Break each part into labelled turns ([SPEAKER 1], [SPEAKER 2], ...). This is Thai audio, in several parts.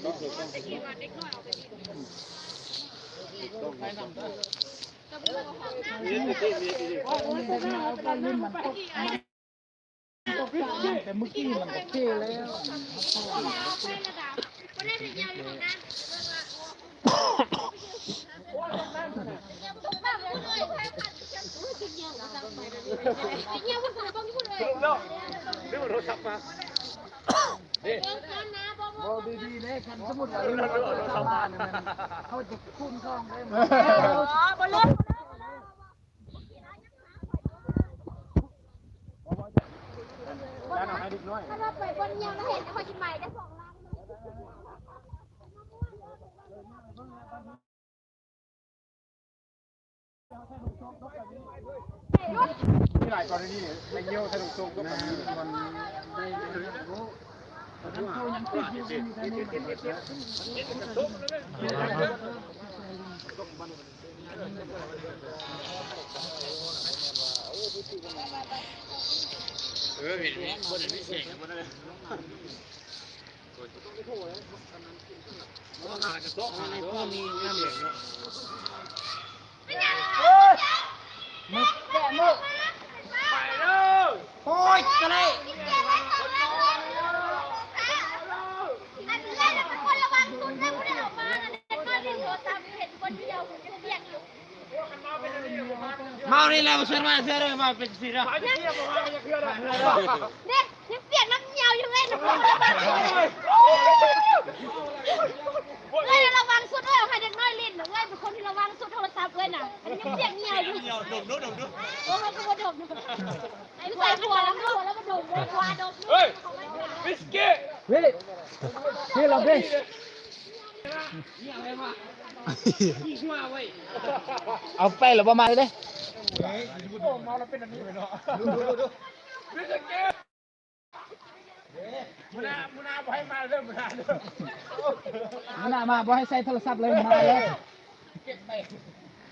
[SPEAKER 1] แต่เมื่อกี้มันโอเคแล้วบอกดีๆเลยคันสมุดอะไรมันเข้าบ้านเขาจะคุ้มครองได้ไหมบอลลูนถ้าเราไปบนเยี่ยมเราเห็นเขากินใหม่ได้2 ล้าน
[SPEAKER 2] ที่หลายกรณีเนี่ยในเงี้ยวถนนทรงก็มันได้ยังติดอยู่เห็นคนไม่เสียงคนนั้นอาจจะโต๊ะในพวกนี้น่าเหนื่อยเนาะมึกแกมึกไปเลยโอ้ยกระไรเมานี่แล้วเชื่อมาเชื่อเลยมาเป็นสิระเนี่ยยังเปียกน้ำเหี่ยวอยู่เลยเลยระวังสุดเลยใครเด็กน้อยลิ้นเลยเป็นคนที่ระวังสุดโทรศัพท์เลยน่ะอันนี้ยังเปียกเหี่ยวอยู่ดมโอ้เขาก็มาดมไอ้ใส่หัวแล้วมาดมเลยควาดมเฮ้ยบิสกิตพี่ลองดิเอาไปหรือประมาณนี้โอ้เมาแล้วเป็นอันนี้ไปเนาะดูบิสกิตมุนาบ่ให้มาเริ่มมุนามาบ่ให้ใส่โทรศัพท์เลยมุนาเลย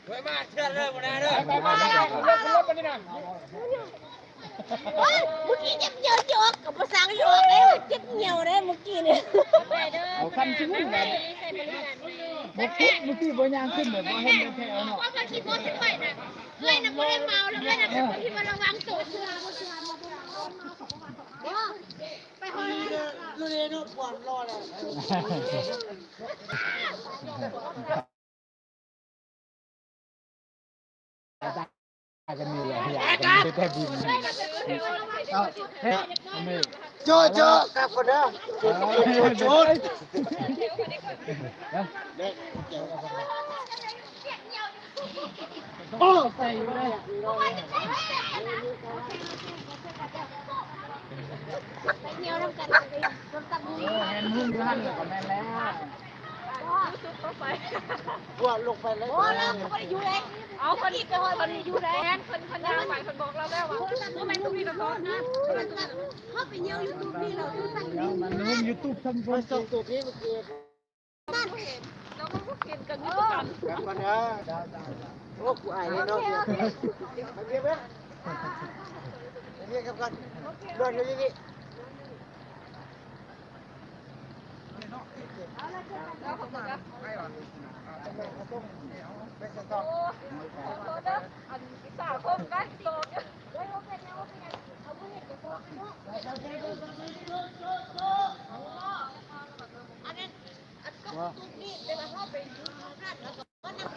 [SPEAKER 2] ไว้มาเชื่อเลยมุนาเลยไปรถมานี่นะ
[SPEAKER 3] เมื่อกี้เจ็บเยอะกับภาษาโยกเลยเจ็บเหี่ยวเลยเมื่อกี้เนี่ย
[SPEAKER 1] เอาคันชิ้นเลยเมื่อกี้บ่ยางขึ้นแบบว่าเห็นแค่เอาเนาะ
[SPEAKER 3] ว่าเขาคิดว่าจะไปน่ะเพื่อนน่ะไม่ได้เมาแล้วเพื่อนน่ะเป็นคนที่มาระวังตัวเชื่อไปหอยดูเลยดูปวดรอ
[SPEAKER 1] เลยกันมีเลยอยากกันไปแต่บินเอาเฮ้ยไม่
[SPEAKER 2] โจกับคนเด้อโจ
[SPEAKER 1] โอ้ใส่เลย
[SPEAKER 3] เหี่ยวทำกันรถตักมือ
[SPEAKER 1] เห็นหุ่นอยู่หันกับแม่แล้ว
[SPEAKER 2] ว่าลงไปแล้ว
[SPEAKER 3] โอ้แล้วเขาไม่ได้อยู่เลยเอาคนอีกคนอยู่เลยคนยาวใหม่คนบอกเราแล้วว่าทำไมต้องมีตะโกนนะเขาไปเยี่ยวยูทูบนี่เราดูตั้งนี้
[SPEAKER 1] มันหุ่นยูทูบทำคน
[SPEAKER 2] ส่งตัวพี่เมื่อกี้
[SPEAKER 3] นั่นเห็นเราก็พูดกินกันนี่กัน
[SPEAKER 2] กันเด้อโอ้กูอายเลยเนาะไปเรียบไหมเรียบกันเดินอยู่ที่นี่
[SPEAKER 3] แล้วผมจะ
[SPEAKER 2] ไปสต๊อก
[SPEAKER 3] อันที่สาวคมกันโตกันเลยว่าเป็นยังเอาผู้เห็นจะโตกันเนาะอันนั้นอันก็ตุ๊กนี่เดี๋ยวเราไปดูนั่นแล้วก็นั่ง